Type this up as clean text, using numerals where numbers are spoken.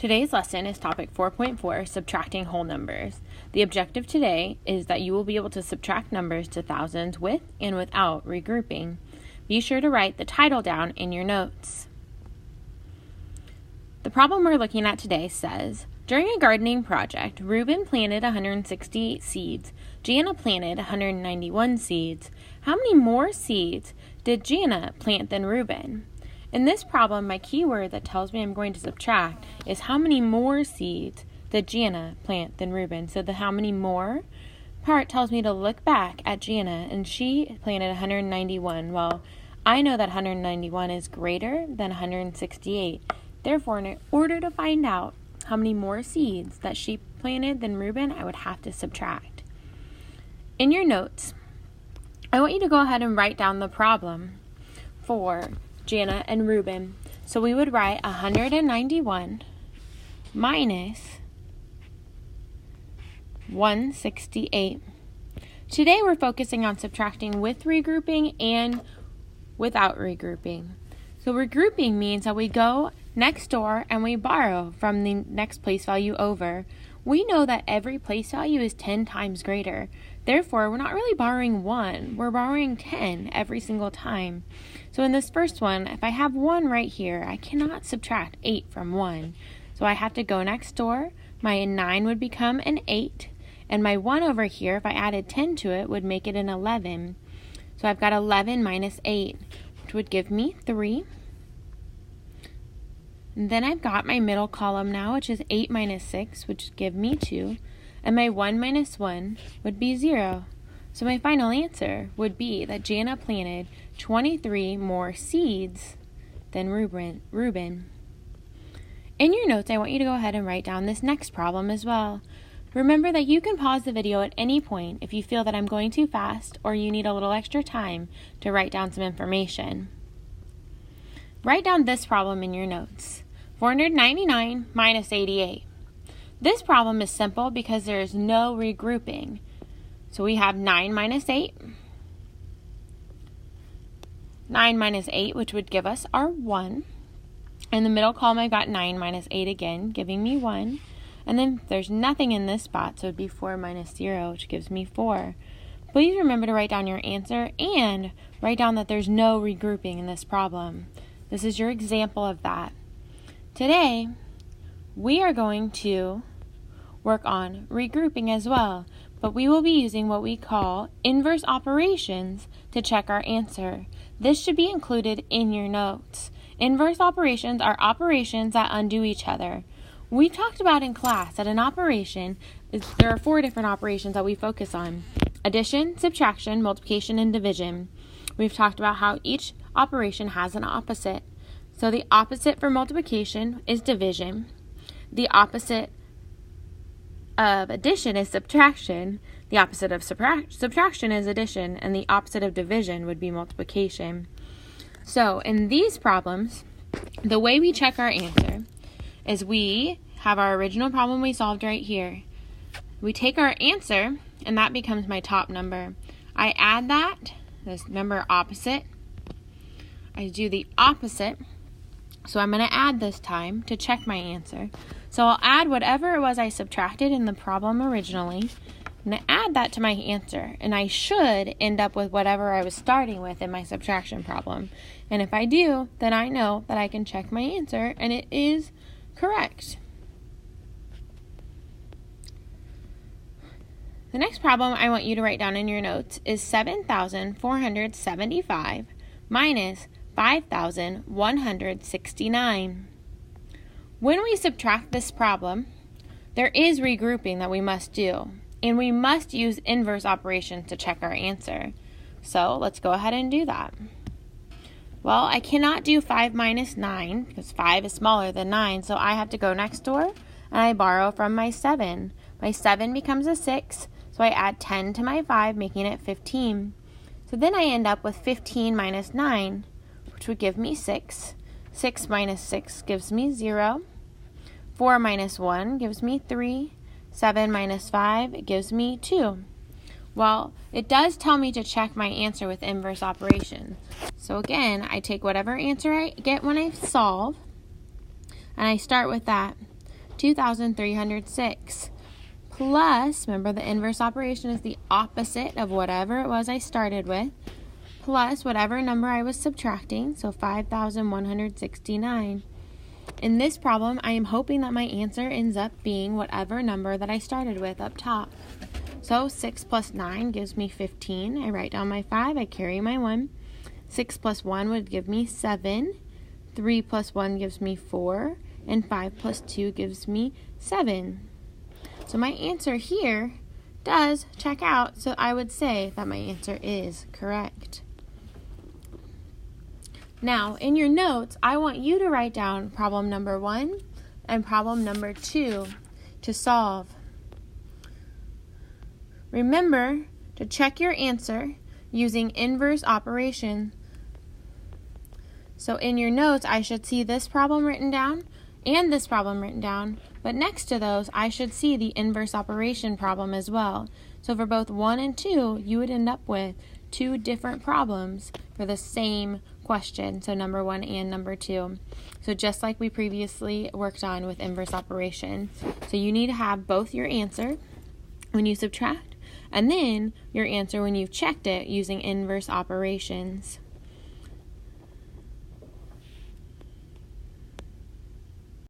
Today's lesson is topic 4.4, subtracting whole numbers. The objective today is that you will be able to subtract numbers to thousands with and without regrouping. Be sure to write the title down in your notes. The problem we're looking at today says, during a gardening project, Reuben planted 168 seeds. Jana planted 191 seeds. How many more seeds did Jana plant than Reuben? In this problem, my keyword that tells me I'm going to subtract is how many more seeds did Jana plant than Reuben. So the how many more part tells me to look back at Jana, and she planted 191. Well, I know that 191 is greater than 168. Therefore, in order to find out how many more seeds that she planted than Reuben, I would have to subtract. In your notes, I want you to go ahead and write down the problem for Jana and Reuben. So we would write 191 minus 168. Today we're focusing on subtracting with regrouping and without regrouping. So regrouping means that we go next door and we borrow from the next place value over. We know that every place value is 10 times greater. Therefore, we're not really borrowing 1. We're borrowing 10 every single time. So in this first one, if I have 1 right here, I cannot subtract 8 from 1. So I have to go next door. My 9 would become an 8. And my 1 over here, if I added 10 to it, would make it an 11. So I've got 11 minus 8, which would give me 3. And then I've got my middle column now, which is 8 minus 6, which would give me 2. And my 1 minus 1 would be 0. So my final answer would be that Jana planted 23 more seeds than Reuben. In your notes, I want you to go ahead and write down this next problem as well. Remember that you can pause the video at any point if you feel that I'm going too fast or you need a little extra time to write down some information. Write down this problem in your notes. 499 minus 88. This problem is simple because there is no regrouping. So we have 9 minus 8. 9 minus 8, which would give us our 1. In the middle column, I've got 9 minus 8 again, giving me 1. And then there's nothing in this spot, so it would be 4 minus 0, which gives me 4. Please remember to write down your answer and write down that there's no regrouping in this problem. This is your example of that. Today, we are going to work on regrouping as well, but we will be using what we call inverse operations to check our answer. This should be included in your notes. Inverse operations are operations that undo each other. We talked about in class that an operation there are 4 different operations that we focus on: addition, subtraction, multiplication, and division. We've talked about how each operation has an opposite. So the opposite for multiplication is division. The opposite of addition is subtraction. The opposite of subtraction is addition. And the opposite of division would be multiplication. So in these problems, the way we check our answer is we have our original problem we solved right here. We take our answer, and that becomes my top number. I add that, this number opposite. I do the opposite. So I'm going to add this time to check my answer. So I'll add whatever it was I subtracted in the problem originally. I'm going to add that to my answer. And I should end up with whatever I was starting with in my subtraction problem. And if I do, then I know that I can check my answer and it is correct. The next problem I want you to write down in your notes is 7,475 minus 5,169. When we subtract this problem, there is regrouping that we must do, and we must use inverse operations to check our answer. So let's go ahead and do that. Well, I cannot do 5 minus 9 because 5 is smaller than 9, so I have to go next door and I borrow from my 7. My 7 becomes a 6, so I add 10 to my 5, making it 15. So then I end up with 15 minus 9, which would give me 6. 6 minus 6 gives me 0. 4 minus 1 gives me 3. 7 minus 5 gives me 2. Well, it does tell me to check my answer with inverse operation. So again, I take whatever answer I get when I solve, and I start with that. 2,306. Plus, remember the inverse operation is the opposite of whatever it was I started with, plus whatever number I was subtracting, so 5,169. In this problem, I am hoping that my answer ends up being whatever number that I started with up top. So 6 plus 9 gives me 15. I write down my 5, I carry my 1. 6 plus 1 would give me 7. 3 plus 1 gives me 4. And 5 plus 2 gives me 7. So my answer here does check out, so I would say that my answer is correct. Now, in your notes, I want you to write down problem number 1 and problem number 2 to solve. Remember to check your answer using inverse operation. So in your notes, I should see this problem written down and this problem written down, but next to those, I should see the inverse operation problem as well. So for both 1 and 2, you would end up with 2 different problems for the same question, so number 1 and number 2. So just like we previously worked on with inverse operation. So you need to have both your answer when you subtract, and then your answer when you've checked it using inverse operations.